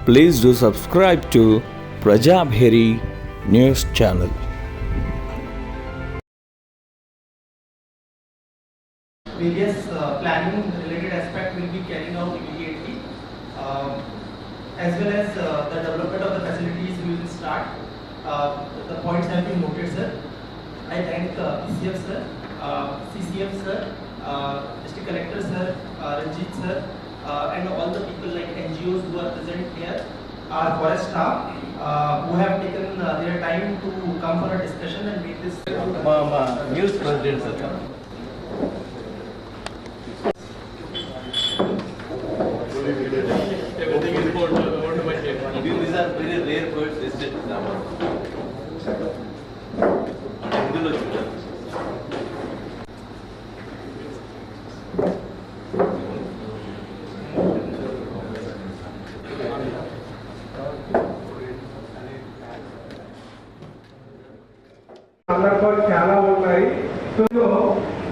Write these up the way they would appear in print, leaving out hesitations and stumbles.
Please do subscribe to Prajabheri News Channel. Various planning related aspect will be carried out immediately, as well as the development of the facilities we will start. The points have been noted, sir. I thank PCF sir, CCF sir, District Collector sir, Ranjit sir, and all the people like NGOs who are present here, our forest staff who have taken their time to come for a discussion and make this. News President sir. Everything is for these are very rare birds listed in our సందర్భాలు చాలా ఉన్నాయి. So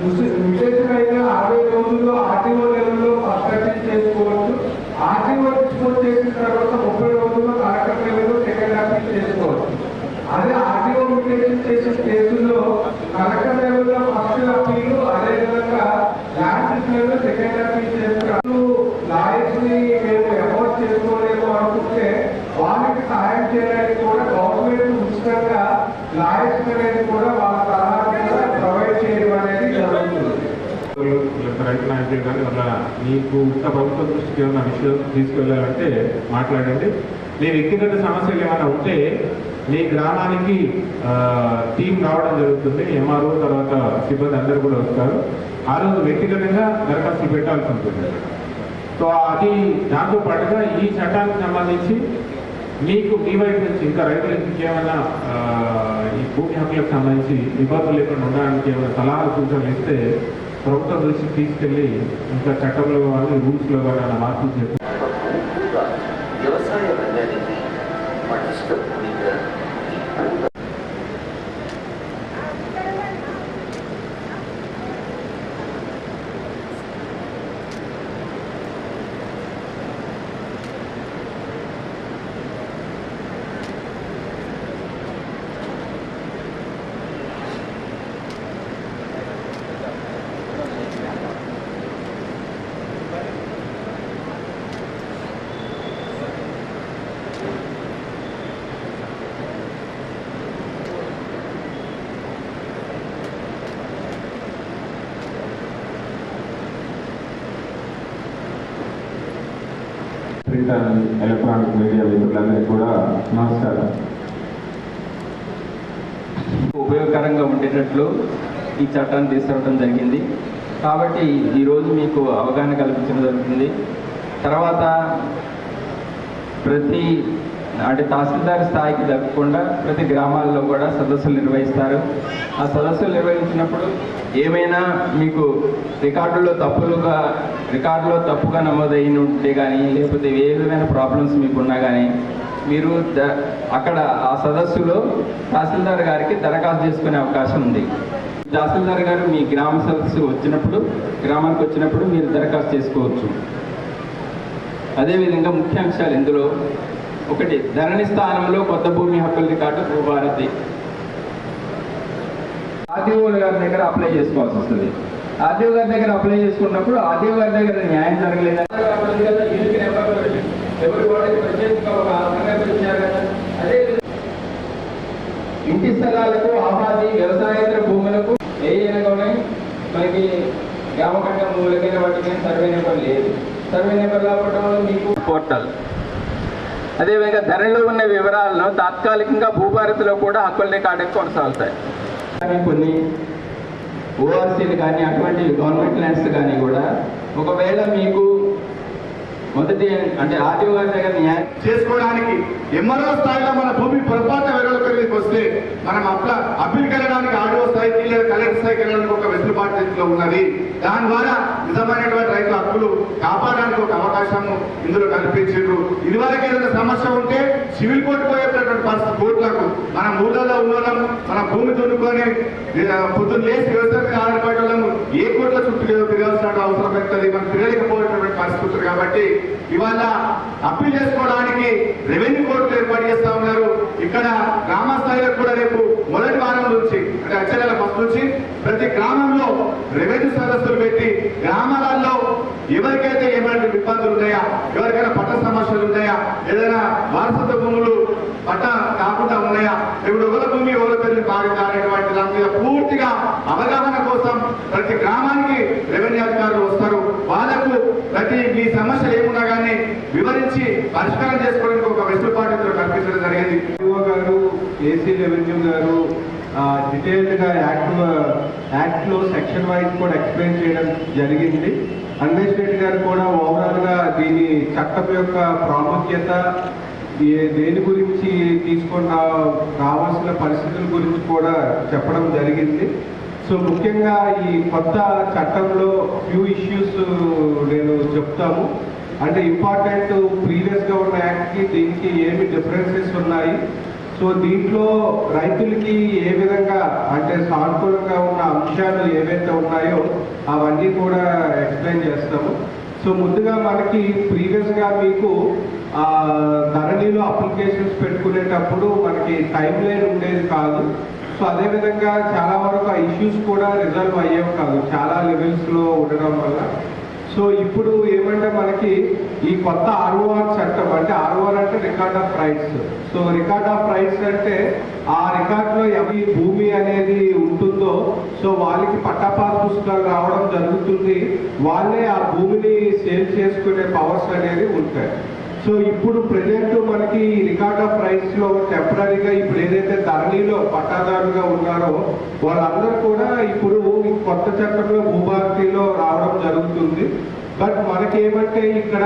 విశేషమైన 60 రోజుల్లో RTO లెవెల్లో update చేసుకోవచ్చు. RTO dispose చేసిన తర్వాత 30 రోజుల్లో కలెక్టర్ లెవెల్లో సెకండ్ అపీల్ చేసుకోవచ్చు. అదే ఆర్టీఓ మ్యూటేషన్ చేసిన కేసుల్లో కలెక్టర్ లెవెల్లో ఫస్ట్ అపీల్, అదేవిధంగా ల్యాండ్ లెవెల్లో సెకండ్ అపీల్ చేస్తున్నారు. లాయర్స్ ని మేము అవాయిడ్ చేసుకోలేము అనుకుంటే వాళ్ళకి సహాయం చేయడానికి కూడా గవర్నమెంట్ ఉచితంగా లాయర్స్ అనేది కూడా వాళ్ళ సలహా ప్రొవైడ్ చేయడం అనేది జరుగుతుంది. రైతు నాయకులు కానీ వాళ్ళ మీకు ఇంత ప్రభుత్వం దృష్టికి ఏమైనా విషయం తీసుకెళ్ళాలంటే మాట్లాడండి. మీ వ్యక్తిగత సమస్యలు ఏమైనా ఉంటే మీ గ్రామానికి టీం రావడం జరుగుతుంది. ఎంఆర్ఓ తర్వాత సిబ్బంది అందరూ కూడా వస్తారు. ఆ రోజు వ్యక్తిగతంగా దరఖాస్తు పెట్టాల్సి ఉంటుంది. సో అది దాంతో పాటుగా ఈ చట్టానికి సంబంధించి మీకు మీ వైపు నుంచి ఇంకా రైతులకు ఇంకేమైనా ఈ భూమి హక్కులకు సంబంధించి ఇబ్బందులు లేకుండా ఉండడానికి ఏమైనా సలహాలు సూచనలు ఇస్తే ప్రభుత్వం దృష్టికి తీసుకెళ్ళి ఇంకా చట్టంలో కానీ రూల్స్లో కానీ మార్పులు చేస్తారు. వ్యవసాయ రంగానికి పటిష్టంగా ప్రింట్ అండ్ ఎలక్ట్రానిక్ మీడియా మిత్రులందరికీ కూడా నమస్కారం. ఉపయోగకరంగా ఉండేటట్లు ఈ చట్టాన్ని తీసుకురావడం జరిగింది. కాబట్టి ఈరోజు మీకు అవగాహన కల్పించడం జరుగుతుంది. తర్వాత తహసీల్దార్ స్థాయికి తగ్గకుండా ప్రతి గ్రామాల్లో కూడా సదస్సులు నిర్వహిస్తారు. ఆ సదస్సులు నిర్వహించినప్పుడు ఏమైనా మీకు రికార్డులో తప్పుగా నమోదైన ఉంటే కానీ, లేకపోతే ఏ విధమైన ప్రాబ్లమ్స్ మీకున్నా కానీ మీరు అక్కడ ఆ సదస్సులో తహసీల్దార్ గారికి దరఖాస్తు చేసుకునే అవకాశం ఉంది. తహసీల్దార్ గారు మీ గ్రామానికి వచ్చినప్పుడు మీరు దరఖాస్తు చేసుకోవచ్చు. అదేవిధంగా ముఖ్య అంశాలు ఇందులో ఒకటి, ధరణి స్థానంలో కొత్త భూమి హక్కుల రికార్డు భూభారతి ఆర్టీఓ గారి దగ్గర అప్లై చేసుకోవాల్సి వస్తుంది. ఆర్టీఓ గారి దగ్గర అప్లై చేసుకున్నప్పుడు ఆర్టీఓ గారి దగ్గర న్యాయం జరగలేదు, ఇంటి స్థలాలకు, ఆహాది వ్యవసాయేతర భూములకు ఏమైనా మనకి గ్రామకట్ట భూములకైనా వాటికైనా సర్వే నెంబర్ లేదు. సర్వే నెంబర్ రావడం మీకు పోర్టల్. అదేవిధంగా ధరలో ఉన్న వివరాలను తాత్కాలికంగా భూభారతిలో కూడా హక్కుల రికార్డుకి కొనసాగుతాయి. కొన్ని ఓఆర్సీలు కానీ అటువంటి గవర్నమెంట్ ల్యాండ్స్ కానీ కూడా ఒకవేళ మీకు మొదటి ఆర్టీఓ గారి దగ్గర న్యాయం చేసుకోవడానికి ఎంఆర్ఓ స్థాయిలో మన భూమి పొరపాటు వివరాలకు వస్తే మనం అప్పీల్ కలగడానికి ఆర్డీఓ స్థాయికి లేదా కలెక్టర్ స్థాయికి వెళ్ళడానికి ఒక వెసులుబాటు స్థితిలో ఉన్నది. దాని ద్వారా నిజమైనటువంటి రైతుల హక్కులు కాపాడడానికి ఒక అవకాశం ఇందులో కల్పించారు. ఇదివరకు ఏదైనా సమస్య ఉంటే సివిల్ కోర్టు పోయేటటువంటి పరిస్థితి కోర్టులకు మనం ఊళ్ళలో ఉన్నోళ్ళం మన భూమి దున్నుకొని పొద్దున్న లేచి వ్యవసాయం ఆధారపడే వాళ్ళము ఏ కోర్టుల చుట్టూ తిరగాల్సిన అవసరం పెడుతుంది. మనం తిరగలేకపోయేటటువంటి పరిస్థితులు కాబట్టి ఇవాళ అప్పీల్ చేసుకోవడానికి రెవెన్యూ కోర్టులు ఏర్పాటు చేస్తా ఉన్నారు. ఇక్కడ గ్రామ స్థాయిలో కూడా రేపు మొదటి వారం నుంచి అంటే వచ్చే నెల ఫస్ట్ నుంచి ప్రతి గ్రామంలో రెవెన్యూ సదస్సులు పెట్టి గ్రామాలలో ఎవరికైతే ఏమైనా ఇబ్బందులు ఉన్నాయా, ఎవరికైనా పట్ట సమస్యలు ఉన్నాయా, ఏదైనా వారసత్వ భూములు పట్ట కాకుండా ఉన్నాయా, ఇప్పుడు ఒకరి భూమి ఒకరి పేరు మారిందా అనేటువంటి దాని మీద పూర్తిగా అవగాహన కోసం ప్రతి గ్రామానికి రెవెన్యూ అధికారులు వస్తారు. వాళ్ళకు ప్రతి మీ సమస్యలు ఏమున్నా కానీ వివరించి పరిష్కారం చేసుకోవడానికి ఒక వెసులుబాటు కల్పించడం జరిగింది. గారు ఏసీ రెవెన్యూ గారు డీటెయిల్డ్ గా యాక్ట్ లో సెక్షన్ వైజ్ కూడా ఎక్స్ప్లెయిన్ చేయడం జరిగింది. అన్వేష్ రెడ్డి గారు కూడా ఓవరాల్ గా దీని చట్టం యొక్క ప్రాముఖ్యత, దేని గురించి తీసుకొని రావాల్సిన పరిస్థితుల గురించి కూడా చెప్పడం జరిగింది. సో ముఖ్యంగా ఈ కొత్త చట్టంలో ఫ్యూ ఇష్యూస్ నేను చెప్తాము. అంటే ఇంపార్టెంట్ ప్రీవియస్ గా ఉన్న యాక్ట్ కి దీనికి ఏమి డిఫరెన్సెస్ ఉన్నాయి, సో దీంట్లో రైతులకి ఏ విధంగా అంటే సానుకూలంగా ఉన్న అంశాలు ఏవైతే ఉన్నాయో అవన్నీ కూడా ఎక్స్ప్లెయిన్ చేస్తాము. సో ముందుగా మనకి ప్రీవియస్ గా మీకు ధరణిలో అప్లికేషన్స్ పెట్టుకునేటప్పుడు మనకి టైం లైన్ ఉండేది కాదు. సో అదేవిధంగా చాలా వరకు ఆ ఇష్యూస్ కూడా రిజల్వ్ అయ్యేవి కాదు చాలా లెవెల్స్ లో ఉండడం వల్ల. సో ఇప్పుడు ఏమంటే మనకి ఈ కొత్త ఆర్ఓఆర్ చట్టం అంటే ఆర్ఓఆర్ అంటే record of rights. So record of rights అంటే ఆ రికార్డులో ఎవరి భూమి అనేది ఉంటుందో సో వాళ్ళకి పట్టాపాస్ పుస్తకాలు రావడం జరుగుతుంది. వాళ్ళే ఆ భూమిని సేల్ చేసుకునే పవర్స్ అనేది ఉంటాయి. సో ఇప్పుడు ప్రజెంట్ మనకి రికార్డ్ ఆఫ్ రైట్స్ లో టెంపరీగా ఇప్పుడు ఏదైతే ధరణిలో పట్టాదారులుగా ఉన్నారో వాళ్ళందరూ కూడా ఇప్పుడు కొత్త చట్టంలో భూభారతిలో రావడం జరుగుతుంది. బట్ మనకేమంటే ఇక్కడ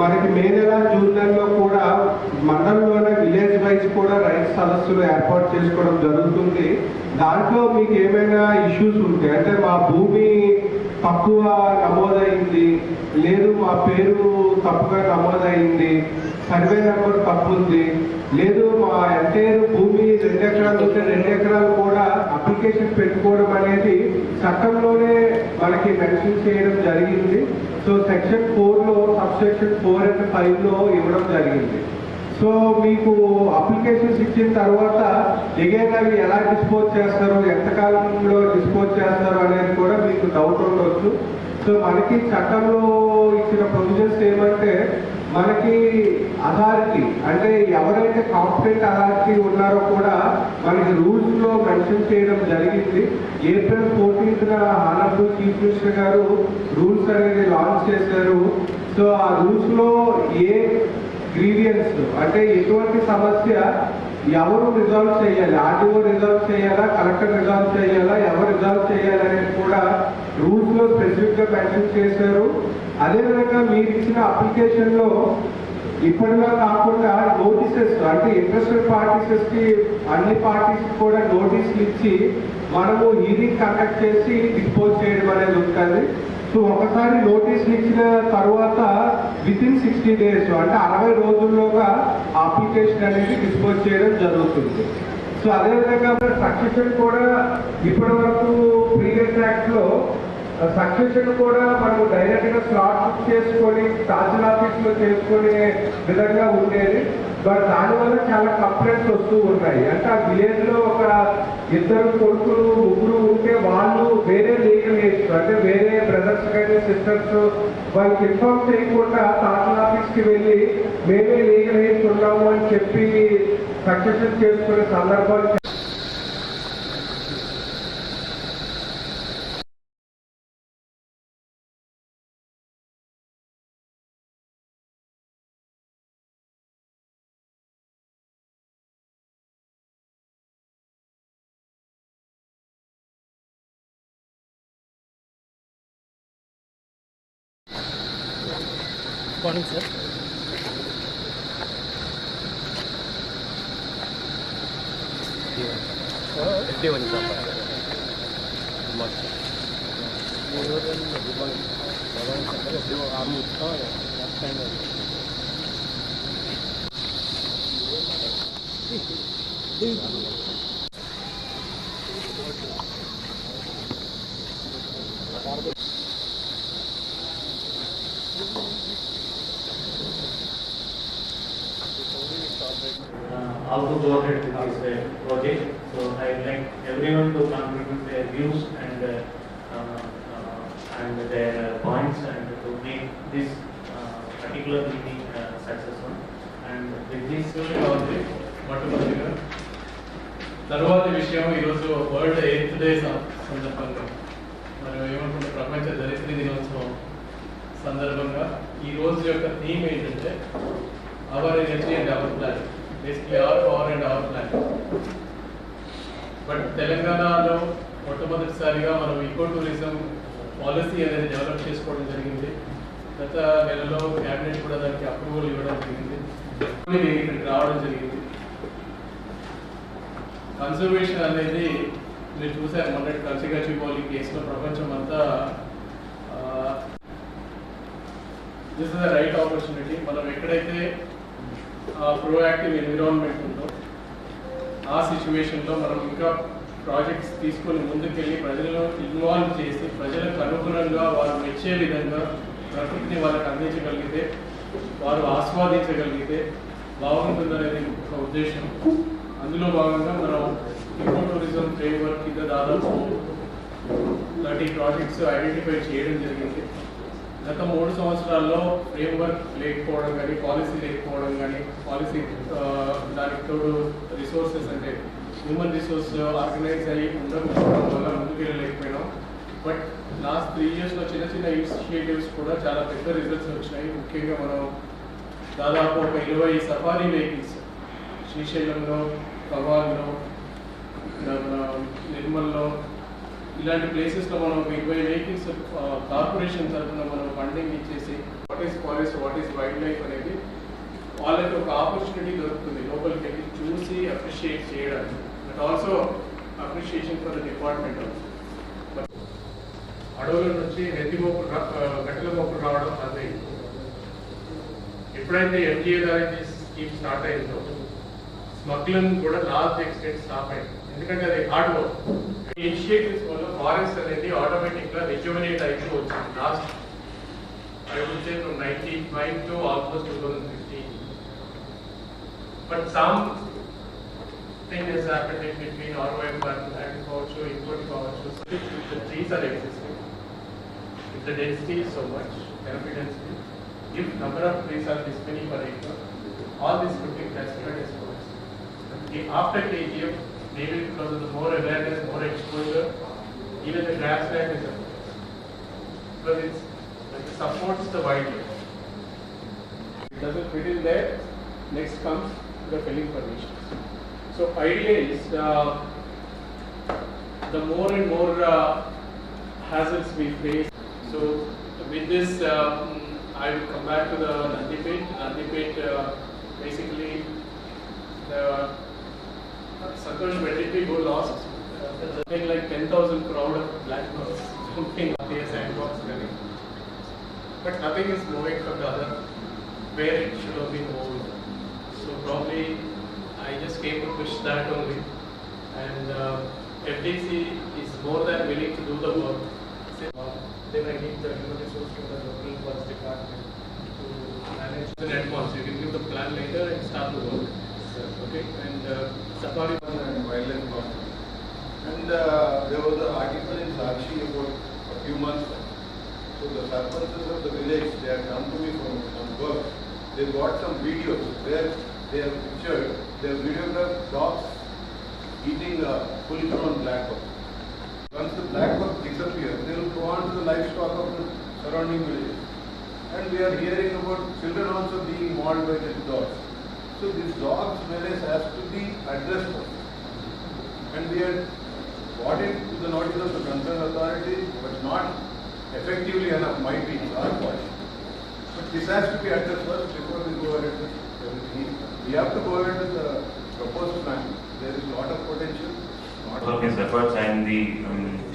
మనకి మే నెల జూన్ నెలలో కూడా మండలంలోనే విలేజ్ వైజ్ కూడా రైతు సదస్సులు ఏర్పాటు చేసుకోవడం జరుగుతుంది. దాంట్లో మీకు ఏమైనా ఇష్యూస్ ఉంటాయి అంటే మా భూమి తక్కువ నమోదైంది, లేదు మా పేరు తప్పుగా నమోదైంది, సర్వే నెంబర్ తప్పు ఉంది, లేదు మా ఎంటైర్ భూమి 2 ఎకరాలు ఉంటే 2 ఎకరాలు కూడా అప్లికేషన్ పెట్టుకోవడం అనేది చట్టంలోనే మనకి మెన్షన్ చేయడం జరిగింది. సో సెక్షన్ 4లో సబ్సెక్షన్ 4 and 5లో ఇవ్వడం జరిగింది. సో మీకు అప్లికేషన్స్ ఇచ్చిన తర్వాత ఎగైన్ అవి ఎలా డిస్పోజ్ చేస్తారు, ఎంతకాలంలో డిస్పోజ్ చేస్తారు అనేది కూడా మీకు డౌట్ ఉండవచ్చు. సో మనకి చట్టంలో ఇచ్చిన ప్రొవిజన్స్ ఏమంటే మనకి అథారిటీ అంటే ఎవరైతే కాంపిటెంట్ అథారిటీ ఉన్నారో కూడా మనకి రూల్స్ లో మెన్షన్ చేయడం జరిగింది. April 14th honourable chief minister గారు రూల్స్ అనేది లాంచ్ చేశారు. సో ఆ రూల్స్ లో ఏ గ్రీవియన్స్ అంటే ఎటువంటి సమస్య ఎవరు రిజాల్వ్ చేయాలి, ఆర్టీఓ రిజాల్వ్ చేయాలా, కలెక్టర్ రిజాల్వ్ చేయాలా, ఎవరు రిజాల్వ్ చేయాలనేది కూడా రూల్స్ లో స్పెసిఫిక్ గా మెన్షన్ చేశారు. అదేవిధంగా మీరు ఇచ్చిన అప్లికేషన్ లో ఇప్పటిలా కాకుండా నోటీసెస్ అంటే ఇంట్రెస్టెడ్ పార్టీసెస్ కి అన్ని పార్టీస్ కూడా నోటీసులు ఇచ్చి మనము హీరింగ్ కండక్ట్ చేసి డిస్పోజ్ చేయడం అనేది ఉంటుంది. సో ఒకసారి నోటీసులు ఇచ్చిన తర్వాత వితిన్ 60 days అంటే 60 రోజుల్లోగా అప్లికేషన్ అనేది డిస్పోజ్ చేయడం జరుగుతుంది. సో అదేవిధంగా సక్సెషన్ కూడా ఇప్పటి వరకు ప్రీవియస్ యాక్ట్ లో సక్సెషన్ కూడా మనం డైరెక్ట్ గా స్లాట్ బుక్ చేసుకొని తహసీల్ ఆఫీస్ లో చేసుకునే విధంగా ఉండేది. బట్ దానివల్ల చాలా కంప్లైంట్స్ వస్తూ ఉన్నాయి. అంటే ఆ విలేజ్ లో ఒక 2 కొడుకులు 3 ఉంటే వాళ్ళు వేరే లీగల్ ఏజ్ అంటే వేరే బ్రదర్స్ కానీ సిస్టర్స్ వాళ్ళకి ఇన్ఫార్మ్ చేయకుండా తహసీల్ ఆఫీస్ కి వెళ్ళి మేమే లీగల్ ఏజ్ ఉన్నాము అని చెప్పి సక్సెషన్ చేసుకునే సందర్భాలు Morning, sir. how to go ahead with this project. So I would like everyone to contribute their views and their points and to make this particular meeting successful. And with this project, మొట్టమొదటిగా తరువాతి విషయం ఈరోజు world eighth day సందర్భంగా మనం ఏమనుకుంటే ప్రపంచ దరిద్ర దినోత్సవం సందర్భంగా ఈ రోజు యొక్క థీమ్ ఏంటంటే our energy and our plan, basically our power and our plan. But తెలంగాణలో మొట్టమొదటిసారిగా మనం ఈకో టూరిజం పాలసీ అనేది డెవలప్ చేసుకోవడం జరిగింది. గత నెలలో క్యాబినెట్ కూడా దానికి అప్రూవల్ ఇవ్వడం జరిగింది. ఇక్కడికి రావడం జరిగింది. కన్సర్వేషన్ అనేది మీరు చూసారు మొన్నటి కల్చిగచ్చిబౌలి కేసులో ప్రపంచం అంతా this is the right opportunity. మనం ఎక్కడైతే ప్రోయాక్టివ్ ఎన్విరాన్మెంట్ ఉందో ఆ సిచ్యువేషన్లో మనం ఇంకా ప్రాజెక్ట్స్ తీసుకొని ముందుకెళ్ళి ప్రజలను ఇన్వాల్వ్ చేసి ప్రజలకు అనుగుణంగా వారు మెచ్చే విధంగా ప్రకృతిని వాళ్ళకి అందించగలిగితే, వారు ఆస్వాదించగలిగితే బాగుంటుందనేది ఒక ఉద్దేశం. అందులో భాగంగా మనం ఈకో టూరిజం ఫ్రేమ్వర్క్ కింద దాదాపు 30 ప్రాజెక్ట్స్ ఐడెంటిఫై చేయడం జరిగింది. గత 3 సంవత్సరాల్లో ఫ్రేమ్వర్క్ లేకపోవడం కానీ, పాలసీ లేకపోవడం కానీ, పాలసీ దానికి తోడు రిసోర్సెస్ అంటే హ్యూమన్ రిసోర్స్ ఆర్గనైజ్ అయ్యి ఉండకపోవడం వల్ల ముందుకెళ్ళలేకపోయినాం. బట్ లాస్ట్ 3 ఇయర్స్లో చిన్న చిన్న ఇనిషియేటివ్స్ కూడా చాలా పెద్ద రిజల్ట్స్ వచ్చినాయి. ముఖ్యంగా మనం దాదాపు ఒక 20 సఫారీ వెహికల్స్ శ్రీశైలంలో, పవాల్లో, నిర్మల్లో ఇలాంటి ప్లేసెస్లో మనం 20 వెహికల్స్ కార్పొరేషన్ తరఫున మనం ఫండింగ్ ఇచ్చేసి what is forest, what is wild life అనేది వాళ్ళకి ఒక ఆపర్చునిటీ దొరుకుతుంది లోపలికి వెళ్ళి చూసి అప్రిషియేట్ చేయడానికి. But also appreciation for the department also. అడవుల నుంచి నెత్తి మోపులు గట్టల మోపులు రావడం అదే. ఎప్పుడైతే ఎంజీఏ దాని స్కీమ్ స్టార్ట్ అయిందో స్మగ్లింగ్ కూడా లార్జ్ ఎక్స్టెంట్ స్టాప్ అయింది. ఎందుకంటే అది హార్డ్ వర్క్. ఇనిషియేటివ్స్ వల్ల ఫారెస్ట్ అనేది ఆటోమేటిక్గా రిజ్యూమినేట్ అయిపోయి వచ్చింది. Last I would say from 95 to almost 2015. But something has happened in between ROM and agriculture, input culture. So if the trees are existing, if the density is so much, canopy density, if number of trees are this many per acre, all this could be classified as forest. After KGF, maybe because of the more awareness, more exposure, even the grassland is a forest. Because it supports the wildlife. It doesn't fit in there. Next comes the felling permissions. So idea is the more and more hazards we face. So with this, I will come back to the Nandipet. Nandipet basically the Santosh Vedditti who lost something like 10,000 crore of black birds, something like the sandbox running. But nothing is moving from the other where it should have been moved. So probably I just came to push that only. And FDC is more than willing to do the work. Then I need the human resource from the local forest department to manage the net once. You can give the plan later and start the work. Okay, and Safari and wildlife park. And there was an article in Sakshi about a few months back. So the surpluses of the village, they had come to me from work. They got some videos where they have pictured, they have videographed dogs eating full-grown black buck. Once the black buck disappears, they will go on to the livestock of the surrounding villages. And we are hearing about children also being mauled by these dogs. So this dog's menace has to be addressed first. And we had brought it to the notice of the concerned authorities, but not effectively enough, might be our point. But this has to be addressed first before we go ahead with everything. We have to go ahead with the proposed plan. There is a lot of potential. Of his efforts and the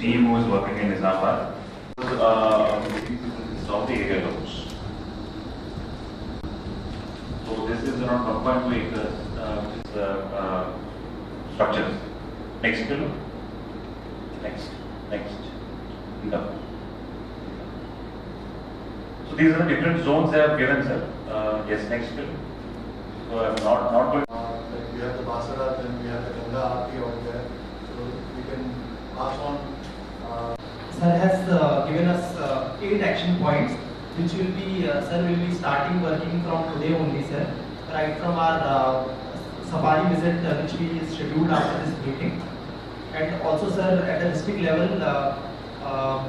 team who is working in Nizamabad. South area loans. So this is around 1.2 acres structures. Next bill. Next. No. So these are the different zones they have given, sir. Yes, next bill. So I'm not going. Like we have the Basara, then we have the Ganga Aarti out there. So we can pass on. Sir has given us 8 action points, which will be sir will be starting working from today only, sir. Right from our safari visit, which we scheduled after this meeting, and also, sir, at the district level,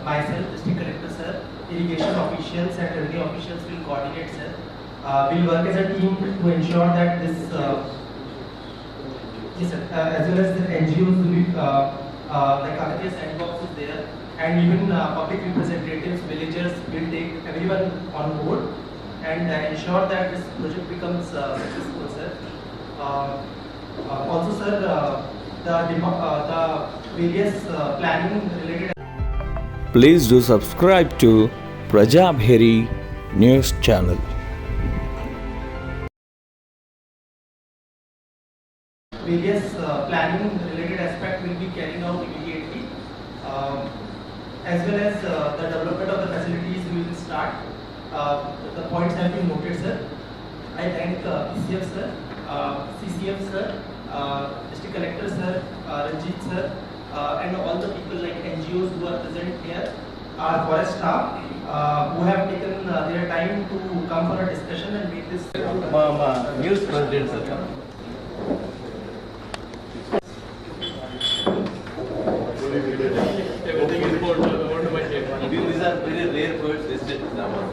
myself, district collector, sir, irrigation officials and revenue officials will coordinate, sir. We'll work as a team to ensure that this, yes, sir, as well as the NGOs will be like Kakatiya Sandbox is there, and even public representatives, villagers will take everyone on board and ensure that this project becomes successful, sir. Also, sir, the various planning related. Please do subscribe to Prajabheri News Channel. Various planning related aspect will be carrying out immediately, as well as the development of the facilities we will start. The points have been noted, sir. I thank PCF sir, CCF sir, district collector sir, Ranjit sir, and all the people like NGOs who are present here, our forest staff who have taken their time to come for a discussion and make this. News president, sir. Everything is owned by Chairman. These are very rare birds listed in our.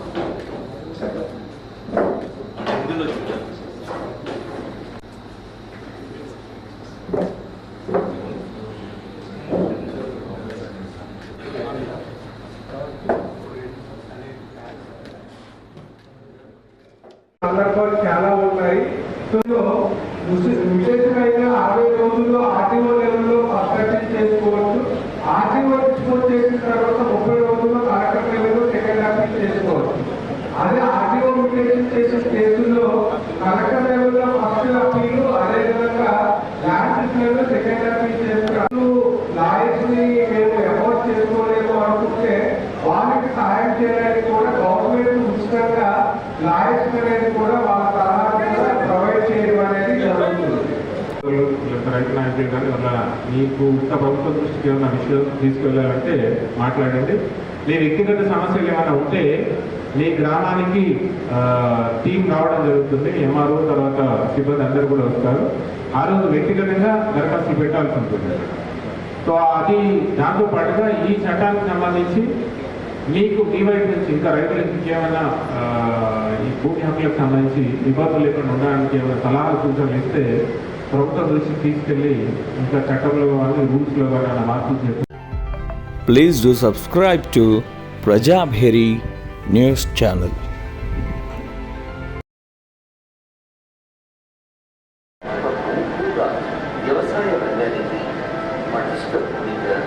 సందర్భాలు చాలా ఉన్నాయి. So విశేషమైన 60 రోజుల్లో RTO లెవెల్లో construction చేసుకోవచ్చు. RTO dispose చేసిన తర్వాత 30 రోజుల్లో కలెక్టర్ లెవెల్లో సెకండ్ అపీల్ చేసుకోవచ్చు. అదే ఆర్టీఓ మ్యూటేషన్ చేసిన కేసుల్లో కలెక్టర్ లెవెల్లో ఫస్ట్ అపీల్, అదేవిధంగా ల్యాండ్ లెవెల్లో సెకండ్ అపీల్ చేస్తున్నారు. లాయర్స్ ని మేము ఎఫోర్డ్ చేసుకోలేము అనుకుంటే వాళ్ళకి సహాయం చేయడానికి కూడా గవర్నమెంట్ ఉచితంగా లాయర్స్ అనేది కూడా వాళ్ళ సలహా ప్రొవైడ్ చేయడం అనేది జరుగుతుంది. రైతు నాయకులు కానీ వాళ్ళ మీకు ఇంత ప్రభుత్వ దృష్టికి ఏమైనా విషయం తీసుకెళ్ళాలంటే మాట్లాడండి. మీ వ్యక్తిగత సమస్యలు ఏమైనా ఉంటే మీ గ్రామానికి టీం రావడం జరుగుతుంది. ఎంఆర్ఓ తర్వాత సిబ్బంది అందరూ కూడా వస్తారు. ఆ రోజు వ్యక్తిగతంగా దరఖాస్తులు పెట్టాల్సి ఉంటుంది. సో అది దాంతో పాటుగా ఈ చట్టానికి సంబంధించి మీకు మీ వైపు నుంచి ఇంకా రైతులకు ఇంకేమైనా ఈ భూమి హక్కులకు సంబంధించి ఇబ్బందులు లేకుండా ఉండడానికి ఏమైనా సలహాలు సూచనలు ఇస్తే ప్రభుత్వం దృష్టికి తీసుకెళ్ళి ఇంకా చట్టంలో కానీ రూల్స్లో కానీ మార్పులు చేస్తారు. Please do subscribe to Prajabheri News Channel. వ్యవసాయ రంగానికి పటిష్టంగా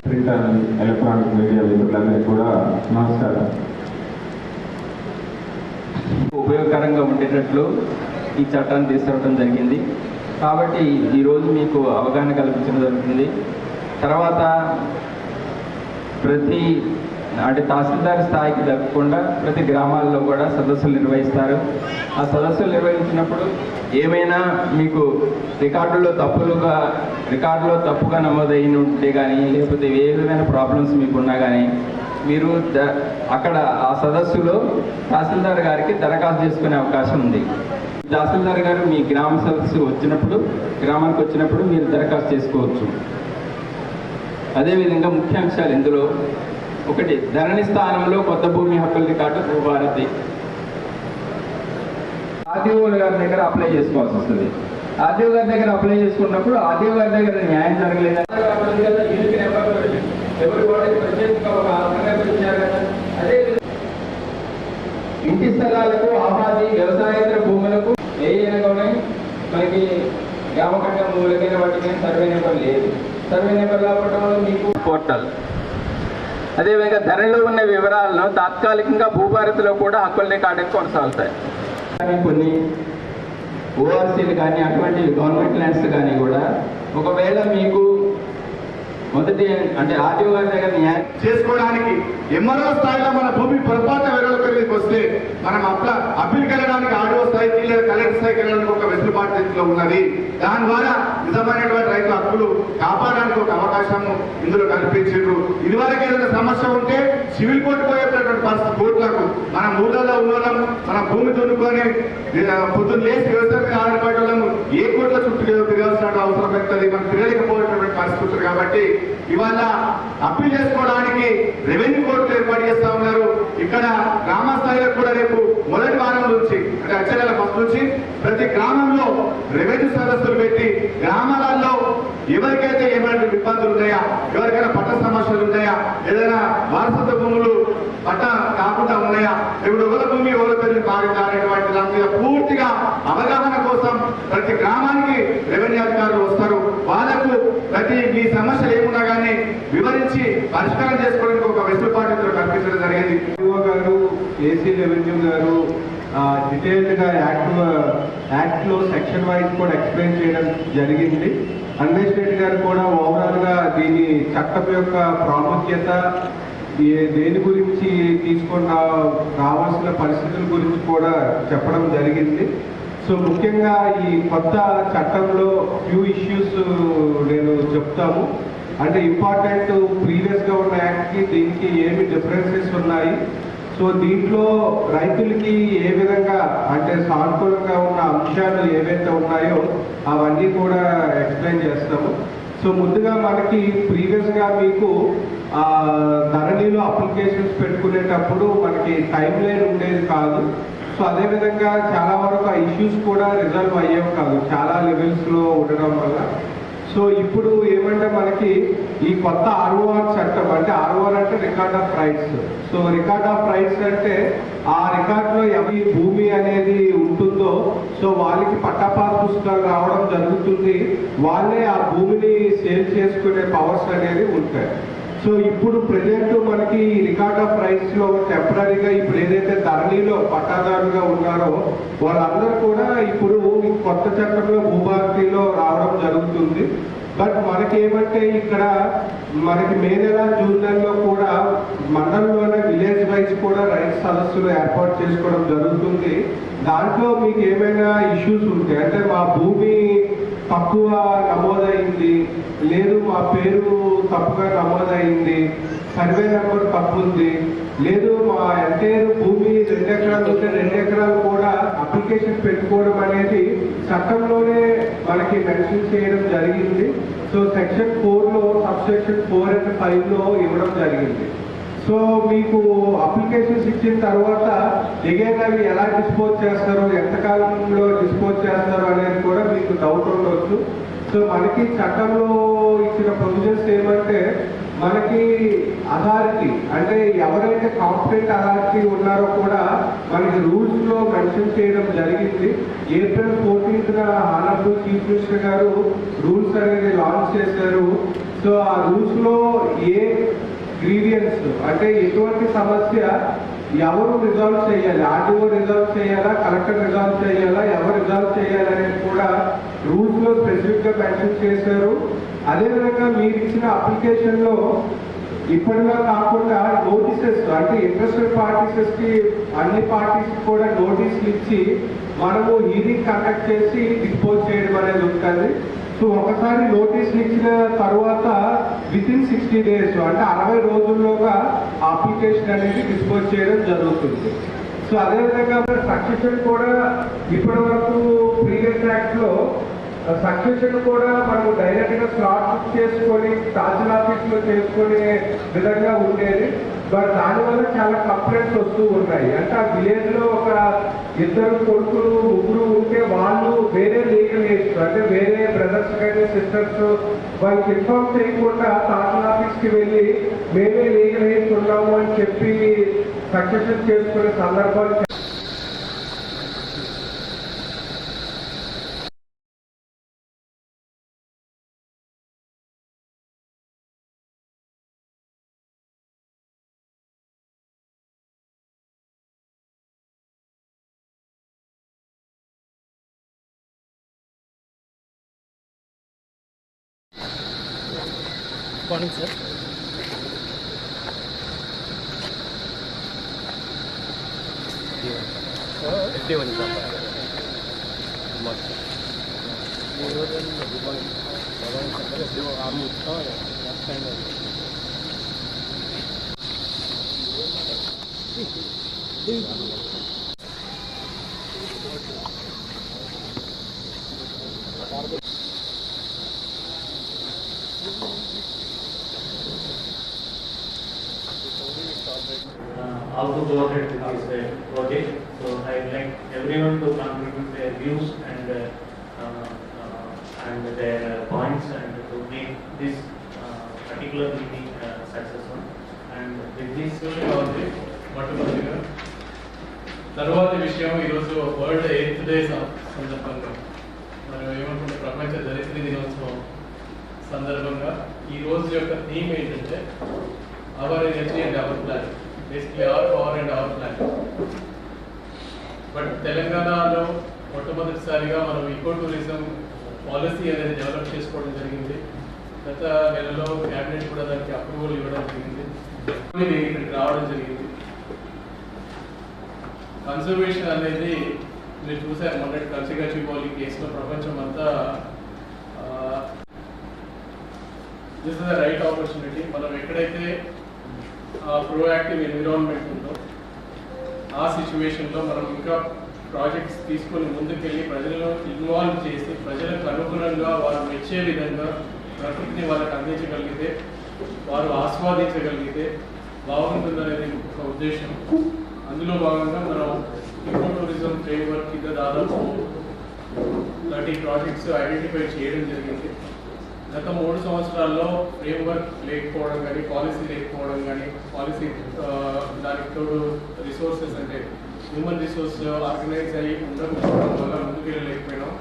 ప్రింట్ అండ్ ఎలక్ట్రానిక్ మీడియా మిత్రులందరికీ కూడా నమస్కారం. ఉపయోగకరంగా ఉండేటట్లు ఈ చట్టాన్ని తీసుకురావడం జరిగింది. కాబట్టి ఈరోజు మీకు అవగాహన కల్పించడం జరుగుతుంది. తర్వాత ప్రతి తహసీల్దార్ స్థాయికి తగ్గకుండా ప్రతి గ్రామాల్లో కూడా సదస్సులు నిర్వహిస్తారు. ఆ సదస్సులు నిర్వహించినప్పుడు ఏమైనా మీకు రికార్డులో తప్పుగా నమోదైన ఉంటే కానీ, లేకపోతే ఏ విధమైన ప్రాబ్లమ్స్ మీకున్నా కానీ మీరు అక్కడ ఆ సదస్సులో తహసీల్దార్ గారికి దరఖాస్తు చేసుకునే అవకాశం ఉంది. తహసీల్దార్ గారు మీ గ్రామ సదస్సు గ్రామానికి వచ్చినప్పుడు మీరు దరఖాస్తు చేసుకోవచ్చు. అదేవిధంగా ముఖ్యాంశాలు ఇందులో ఒకటి, ధరణి స్థానంలో కొత్త భూమి హక్కుల రికార్డు భూభారతి ఆర్టీఓ గారి దగ్గర అప్లై చేసుకోవాల్సి వస్తుంది. ఆర్టీఓ గారి దగ్గర అప్లై చేసుకున్నప్పుడు ఆర్టీఓ గారి దగ్గర న్యాయం జరగలేదు అదే ఇంటి స్థలాలకు ఆబాది వ్యవసాయేతర భూములకు ఏదైనా కూడా మనకి గ్రామకట్ట భూములకైనా వాటికైనా సర్వే నెంబర్ లేదు. సర్వే నెంబర్ రావడంలో మీకు పోర్టల్ అదేవిధంగా ధరలో ఉన్న వివరాలను తాత్కాలికంగా భూభారతిలో కూడా హక్కుల రికార్డుకి కొనసాగుతాయి. కొన్ని ఓఆర్సీలు కానీ అటువంటి గవర్నమెంట్ ల్యాండ్స్ కానీ కూడా ఒకవేళ మీకు మొదటి అంటే ఆర్టీఓ గారి దగ్గర న్యాయం చేసుకోవడానికి ఎంఆర్ఓ స్థాయిలో మన భూమి పొరపాటు వివరాలకు వస్తే మనం అప్పీల్కి వెళ్ళడానికి ఆర్డీఓ స్థాయికి లేదా కలెక్టర్ స్థాయికి వెళ్ళడానికి ఒక వెసులుబాటు ఉన్నది. దాని ద్వారా నిజమైనటువంటి రైతుల హక్కులు కాపాడడానికి ఒక అవకాశము ఇందులో కల్పించారు. ఇదివరకు ఏదైనా సమస్య ఉంటే సివిల్ కోర్టు పోయేటటువంటి పరిస్థితి కోర్టులకు మనం ఊళ్ళలో ఉన్నోళ్ళం మనం భూమి దున్నుకొని పొద్దున్న లేచి వ్యవసాయం ఆధారపడే వాళ్ళము ఏ కోర్టుల చుట్టూ తిరగాల్సిన అవసరం పెడుతుంది. మనం తిరగలేకపోయేటటువంటి పరిస్థితులు కాబట్టి ఇవాళ అప్పీల్ చేసుకోవడానికి రెవెన్యూ కోర్టులు ఏర్పాటు చేస్తా ఉన్నారు. ఇక్కడ గ్రామ స్థాయిలో కూడా రేపు మొదటి వారం నుంచి అంటే వచ్చే నెల ఫస్ట్ నుంచి ప్రతి గ్రామంలో రెవెన్యూ సదస్సులు పెట్టి గ్రామాలలో ఎవరికైతే ఏమైనా ఇబ్బందులు ఉన్నాయా, ఎవరికైనా పట్ట సమస్యలు ఉన్నాయా, ఏదైనా వారసత్వ భూములు పట్ట కాకుండా ఉన్నాయా, ఇప్పుడు ఎవరి భూమి ఎవరి పేరు మారిందా అనేటువంటి దాని మీద పూర్తిగా అవగాహన కోసం ప్రతి గ్రామానికి రెవెన్యూ అధికారులు వస్తారు. వాళ్ళకు ప్రతి మీ సమస్యలు ఏమున్నా కానీ వివరించి పరిష్కారం చేసుకోవడానికి ఒక వెసులుబాటు కల్పించడం జరిగింది. గారు ఏసీ రెవెన్యూ గారు డీటెయిల్డ్ గా యాక్ట్ లో సెక్షన్ వైజ్ కూడా ఎక్స్ప్లెయిన్ చేయడం జరిగింది. అన్వేష్ రెడ్డి గారు కూడా ఓవరాల్ గా దీని చట్టం యొక్క ప్రాముఖ్యత దేని గురించి తీసుకొని రావాల్సిన పరిస్థితుల గురించి కూడా చెప్పడం జరిగింది. సో ముఖ్యంగా ఈ కొత్త చట్టంలో ఫ్యూ ఇష్యూస్ నేను చెప్తాము. అంటే ఇంపార్టెంట్ ప్రీవియస్ గా ఉన్న యాక్ట్కి దీనికి ఏమి డిఫరెన్సెస్ ఉన్నాయి, సో దీంట్లో రైతులకి ఏ విధంగా అంటే సానుకూలంగా ఉన్న అంశాలు ఏవైతే ఉన్నాయో అవన్నీ కూడా ఎక్స్ప్లెయిన్ చేస్తాము. సో ముందుగా మనకి ప్రీవియస్ గా మీకు ధరణిలో అప్లికేషన్స్ పెట్టుకునేటప్పుడు మనకి టైం లైన్ ఉండేది కాదు. సో అదేవిధంగా చాలా వరకు ఆ ఇష్యూస్ కూడా రిజాల్వ్ అయ్యేవి కాదు చాలా లెవెల్స్ లో ఉండడం వల్ల. సో ఇప్పుడు ఏమంటే మనకి ఈ కొత్త ఆర్ఓఆర్ చట్టం అంటే ఆర్ఓఆర్ అంటే record of rights. So record of rights అంటే ఆ రికార్డులో ఎవరి భూమి అనేది ఉంటుందో సో వాళ్ళకి పట్టాపాస్ పుస్తకాలు రావడం జరుగుతుంది. వాళ్ళే ఆ భూమిని సేల్ చేసుకునే పవర్స్ అనేది ఉంటాయి. సో ఇప్పుడు ప్రజెంట్ మనకి రికార్డ్ ఆఫ్ రైట్స్ లో టెంపరీగా ఇప్పుడు ఏదైతే ధరణిలో పట్టాదారులుగా ఉన్నారో వాళ్ళందరూ కూడా ఇప్పుడు కొత్త చట్టంలో భూభారతిలో రావడం జరుగుతుంది. బట్ మనకి ఏమంటే ఇక్కడ మనకి మే నెల జూన్ నెలలో కూడా మండలంలోనే విలేజ్ వైజ్ కూడా రైతు సదస్సులు ఏర్పాటు చేసుకోవడం జరుగుతుంది. దాంట్లో మీకు ఏమైనా ఇష్యూస్ ఉంటాయి అంటే మా భూమి తక్కువ నమోదైంది, లేదు మా పేరు తప్పుగా నమోదైంది, సర్వే నెంబర్ తప్పు ఉంది, లేదు మా ఎంటైర్ భూమి 2 ఎకరాలు ఉంటే 2 ఎకరాలు కూడా అప్లికేషన్ పెట్టుకోవడం అనేది చట్టంలోనే మనకి మెన్షన్ చేయడం జరిగింది. సో సెక్షన్ 4లో సబ్సెక్షన్ 4 and 5లో ఇవ్వడం జరిగింది. సో మీకు అప్లికేషన్స్ ఇచ్చిన తర్వాత ఎగైన్ అవి ఎలా డిస్పోజ్ చేస్తారు, ఎంతకాలంలో డిస్పోజ్ చేస్తారు అనేది కూడా మీకు డౌట్ ఉండవచ్చు. సో మనకి చట్టంలో ఇచ్చిన ప్రొవిజన్స్ ఏమంటే మనకి అథారిటీ అంటే ఎవరైతే కాంపిటెంట్ అథారిటీ ఉన్నారో కూడా మనకి రూల్స్ లో మెన్షన్ చేయడం జరిగింది. April 14th honourable chief minister గారు రూల్స్ అనేది లాంచ్ చేశారు. సో ఆ రూల్స్ లో ఏ గ్రీవియన్స్ అంటే ఎటువంటి సమస్య ఎవరు రిజాల్వ్ చేయాలి, ఆర్డీఓ రిజాల్వ్ చేయాలా, కలెక్టర్ రిజాల్వ్ చేయాలా, ఎవరు రిజాల్వ్ చేయాలి అనేది కూడా రూల్స్ లో స్పెసిఫిక్ గా మెన్షన్ చేశారు. అదేవిధంగా మీరు ఇచ్చిన అప్లికేషన్ లో ఇప్పటిగా కాకుండా నోటీసెస్ అంటే ఇంట్రెస్టెడ్ పార్టీసెస్ కి అన్ని పార్టీస్ కూడా నోటీసులు ఇచ్చి మనము హీరింగ్ కండక్ట్ చేసి డిస్పోజ్ చేయడం అనేది ఉంటుంది. సో ఒకసారి నోటీసులు ఇచ్చిన తర్వాత వితిన్ 60 days అంటే 60 రోజుల్లోగా అప్లికేషన్ అనేది డిస్పోజ్ చేయడం జరుగుతుంది. సో అదేవిధంగా సక్సెషన్ కూడా ఇప్పటి వరకు ప్రీవియస్ యాక్ట్ లో సక్సెషన్ కూడా మనం డైరెక్ట్ గా స్లాట్ బుక్ చేసుకొని తహసీల్ ఆఫీస్ లో చేసుకునే విధంగా ఉండేది. బట్ దానివల్ల చాలా కంప్లైంట్స్ వస్తూ ఉన్నాయి. అంటే ఆ విలేజ్ లో ఒక ఇద్దరు కొడుకులు ముగ్గురు ఉంటే వాళ్ళు వేరే లీగల్ ఏజ్ అంటే వేరే బ్రదర్స్ కానీ సిస్టర్స్ వాళ్ళకి ఇన్ఫార్మ్ చేయకుండా తహసీల్ ఆఫీస్ కి వెళ్ళి మేమే లీగల్ ఏజ్ ఉన్నాము అని చెప్పి సక్సెషన్ చేసుకునే సందర్భాలు Morning, sir. How to go ahead with this project. So I would like everyone to contribute their views and their points and to make this particular meeting successful. And with this project, మొట్టమొదటిగా తర్వాతి విషయం ఈరోజు world eighth day సందర్భంగా మనం ఏమనుకుంటే ప్రపంచ దరిద్ర దినోత్సవం సందర్భంగా ఈ రోజు యొక్క థీమ్ ఏంటంటే our energy and our plan, basically our power and our plan. But తెలంగాణలో మొట్టమొదటిసారిగా మనం ఈకో టూరిజం పాలసీ అనేది డెవలప్ చేసుకోవడం జరిగింది. గత నెలలో క్యాబినెట్ కూడా దానికి అప్రూవల్ ఇవ్వడం జరిగింది. ఇక్కడికి రావడం జరిగింది. కన్సర్వేషన్ అనేది మీరు చూసారు మొన్నటి కల్సిగచ్చిబౌలి కేసులో ప్రపంచం అంతా this is the right opportunity. మనం ఎక్కడైతే ప్రోయాక్టివ్ ఎన్విరాన్మెంట్ ఉందో ఆ సిచ్యువేషన్లో మనం ఇంకా ప్రాజెక్ట్స్ తీసుకొని ముందుకెళ్ళి ప్రజలను ఇన్వాల్వ్ చేసి ప్రజలకు అనుగుణంగా వారు మెచ్చే విధంగా ప్రకృతిని వాళ్ళకి అందించగలిగితే, వారు ఆస్వాదించగలిగితే బాగుంటుందనేది ఒక ఉద్దేశం. అందులో భాగంగా మనం ఈకో టూరిజం ఫ్రేమ్వర్క్ కింద దాదాపు 30 ప్రాజెక్ట్స్ ఐడెంటిఫై చేయడం జరిగింది. గత 3 సంవత్సరాల్లో ఫ్రేమ్వర్క్ లేకపోవడం కానీ, పాలసీ లేకపోవడం కానీ, పాలసీ దానికి తోడు రిసోర్సెస్ అంటే హ్యూమన్ రిసోర్స్ ఆర్గనైజ్ అయ్యి ఉండకపోవడం వల్ల ముందుకెళ్ళలేకపోయినాం.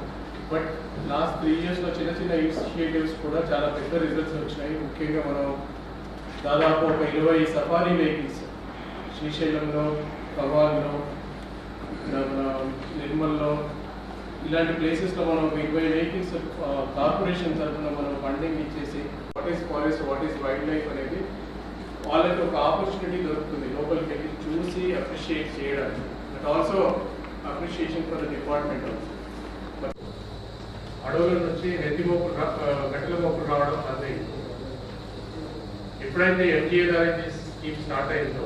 బట్ లాస్ట్ 3 ఇయర్స్లో చిన్న చిన్న ఇనిషియేటివ్స్ కూడా చాలా పెద్ద రిజల్ట్స్ వచ్చినాయి. ముఖ్యంగా మనం దాదాపు ఒక 20 సఫారీ వెహికల్స్ శ్రీశైలంలో, కవాల్లో, నిర్మల్లో ఇలాంటి ప్లేసెస్లో మనం ఒక 20 వెహికల్స్ కార్పొరేషన్ తరఫున మనం ఫండింగ్ ఇచ్చేసి what is forest, what is wild life అనేది వాళ్ళకి ఒక ఆపర్చునిటీ దొరుకుతుంది లోపలికి వెళ్ళి చూసి అప్రిషియేట్ చేయడానికి. But also appreciation for the department also. అడవుల నుంచి గట్టల మొక్కలు రావడం అదే ఎప్పుడైతే ఎంజీఏ స్కీమ్ స్టార్ట్ అయిందో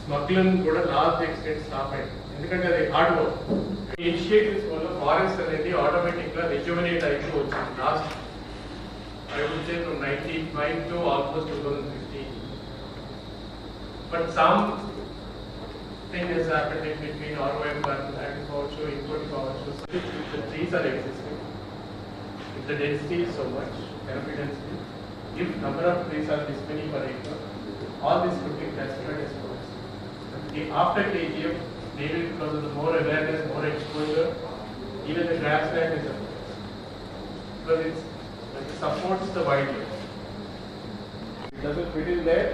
స్మగ్లింగ్ కూడా లార్జ్ ఎక్స్టెంట్ స్టాప్ అయింది. ఎందుకంటే అది హార్డ్ వర్క్. ఇనిషియేటివ్స్ వల్ల ఫారెస్ట్ అనేది ఆటోమేటిక్గా రిజ్యువనేట్ అయిపోయి వచ్చింది. Last I would say from 1995 to almost 2015. But some thing has happened in between ROM and agriculture, eco-agriculture. If the trees are existing, if the density is so much, canopy density, if number of trees are this many per acre, all this could be classified as forest. After KGF, maybe because of the more awareness, more exposure, even the grassland is a forest. Because it supports the wildlife. It doesn't fit in there.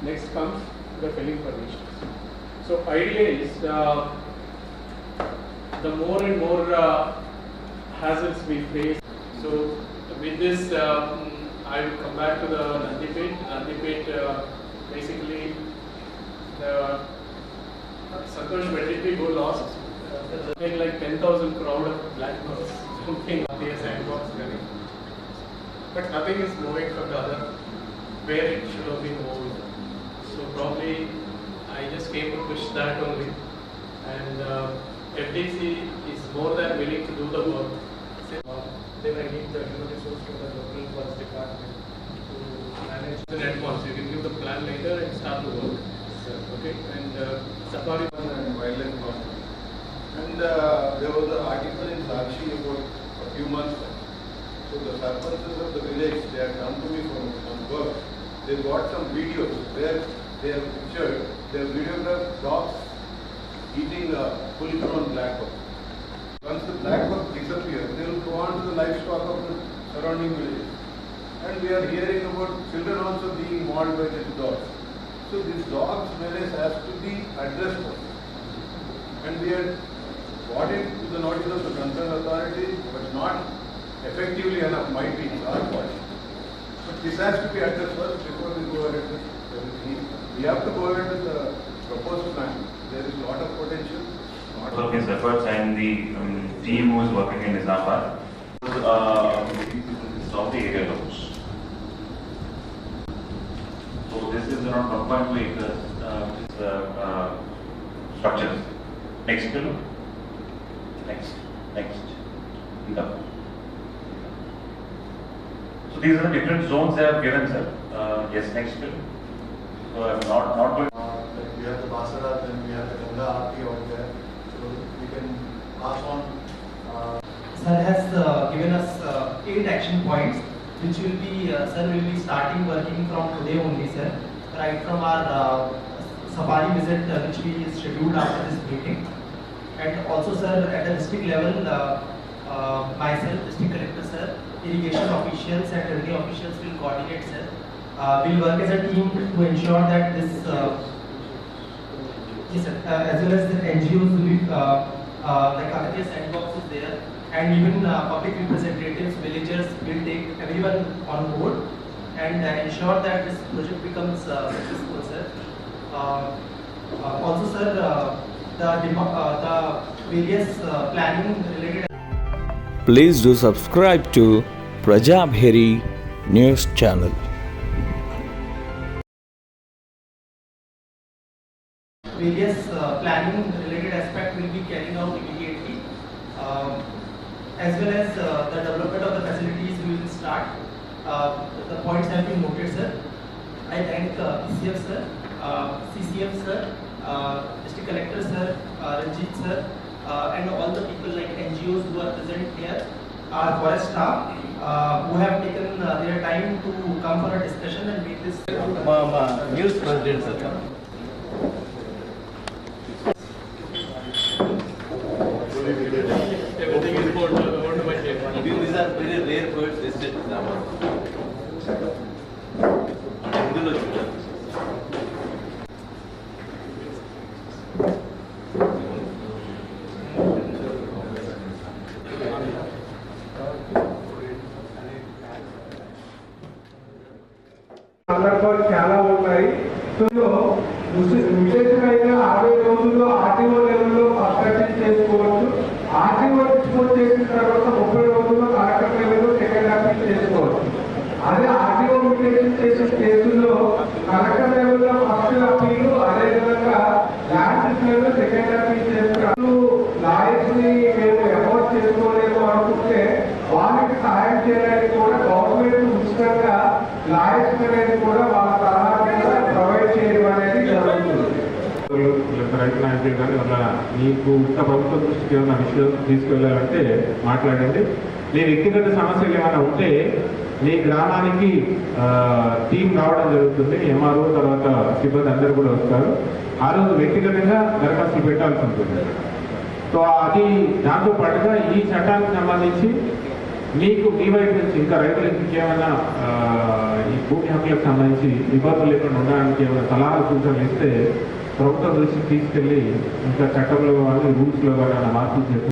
Next comes the felling permissions. So idea is the more and more hazards we face. So with this, I will come back to the Nandipet. Nandipet basically the Santosh Vedditti who lost like 10,000 crore of black birds, something like the sandbox running. But nothing is moving from the other where it should have been moved. So probably I just came to push that only. And FDC is more than willing to do the work. then I need the human resource from the local forest department to manage in advance. You can give the plan later and start the work. Okay, and safari and wildlife conservation. And there was an article in Sakshi about a few months back. So the surpluses of the village, they had come to me from work. They got some videos where they have pictured, they have videographed dogs eating a full-grown black buck. Once the black buck disappears, they will go on to the livestock of the surrounding villages. And we are hearing about children also being mauled by these dogs. So this dog's menace has to be addressed first. And we had brought it to the notice of the concerned authorities, but not effectively enough, might be our part. But this has to be addressed first before we go ahead with everything. We have to go ahead with the proposed plan. There is a lot of potential. Of his efforts and the team who is working in Nizamabad, of the area loans. So this is around 1.2 acres, which is structures. Next below. Next. No. So these are the different zones they have given, sir. Yes, next below. So I'm not going. Like we have the Basara, then we have the Ganga Aarti out there. So we can pass on. Sir has given us 8 action points, which will be sir will be starting working from today only, sir. Right from our safari visit, which we scheduled after this meeting, and also, sir, at the district level, myself, district collector, sir, irrigation officials and revenue officials will coordinate, sir. We'll work as a team to ensure that this, yes, sir, as well as the NGOs will be, like Agatiya Sandbox is there, and even public representatives, villagers will take everyone on board and ensure that this project becomes successful, sir. Also, sir, the various planning related. Please do subscribe to Prajabheri News Channel. Various planning related aspect will be carrying out immediately, as well as the development of the facilities we will start. The points have been noted, sir. I thank PCF sir, CCF sir, district collector sir, Ranjit sir, and all the people like NGOs who are present here, our forest staff who have taken their time to come for a discussion and make this. News president, sir. everything is owned by chairman. These are very rare birds listed in our. ఇందులో చూడాలి. సందర్భాలు చాలా ఉన్నాయి. So విశేషమైన 60 రోజుల్లో RTO లెవెల్లో construction చేసుకోవచ్చు. RTO dispose చేసిన తర్వాత 30 రోజుల్లో కలెక్టర్ లెవెల్లో సెకండ్ అపీల్ చేసుకోవచ్చు. అదే ఆర్టీఓ మ్యూటేషన్ చేసిన కేసుల్లో కలెక్టర్ లెవెల్లో ఫస్ట్ అపీల్, అదేవిధంగా ల్యాండ్ లెవెల్లో సెకండ్ అపీల్ చేస్తున్నారు. లాయర్స్ ని మేము అఫోర్డ్ చేసుకోలేము అనుకుంటే వాళ్ళకి సహాయం చేయడానికి కూడా గవర్నమెంట్ ఉచితంగా లాయర్స్ అనేది కూడా వాళ్ళ సలహా కింద ప్రొవైడ్ చేయడం అనేది జరుగుతుంది. రైతు నాయకులు కానీ వాళ్ళ మీకు ఇంకా ప్రభుత్వ దృష్టికి ఏమైనా విషయం తీసుకెళ్ళాలంటే మాట్లాడండి. మీ వ్యక్తిగత సమస్యలు ఏమైనా ఉంటే మీ గ్రామానికి టీం రావడం జరుగుతుంది. ఎంఆర్ఓ తర్వాత సిబ్బంది అందరూ కూడా వస్తారు. ఆ రోజు వ్యక్తిగతంగా దరఖాస్తులు పెట్టాల్సి ఉంటుంది. సో అది దాంతో పాటుగా ఈ చట్టానికి సంబంధించి మీకు మీ వైపు నుంచి ఇంకా రైతులకు ఇంకేమైనా ఈ భూమి హక్కులకు సంబంధించి ఇబ్బందులు లేకుండా ఉండడానికి ఏమైనా సలహాలు సూచనలు ఇస్తే ప్రభుత్వం దృష్టికి తీసుకెళ్ళి ఇంకా చట్టంలో కానీ రూల్స్లో కానీ మార్పులు చేసి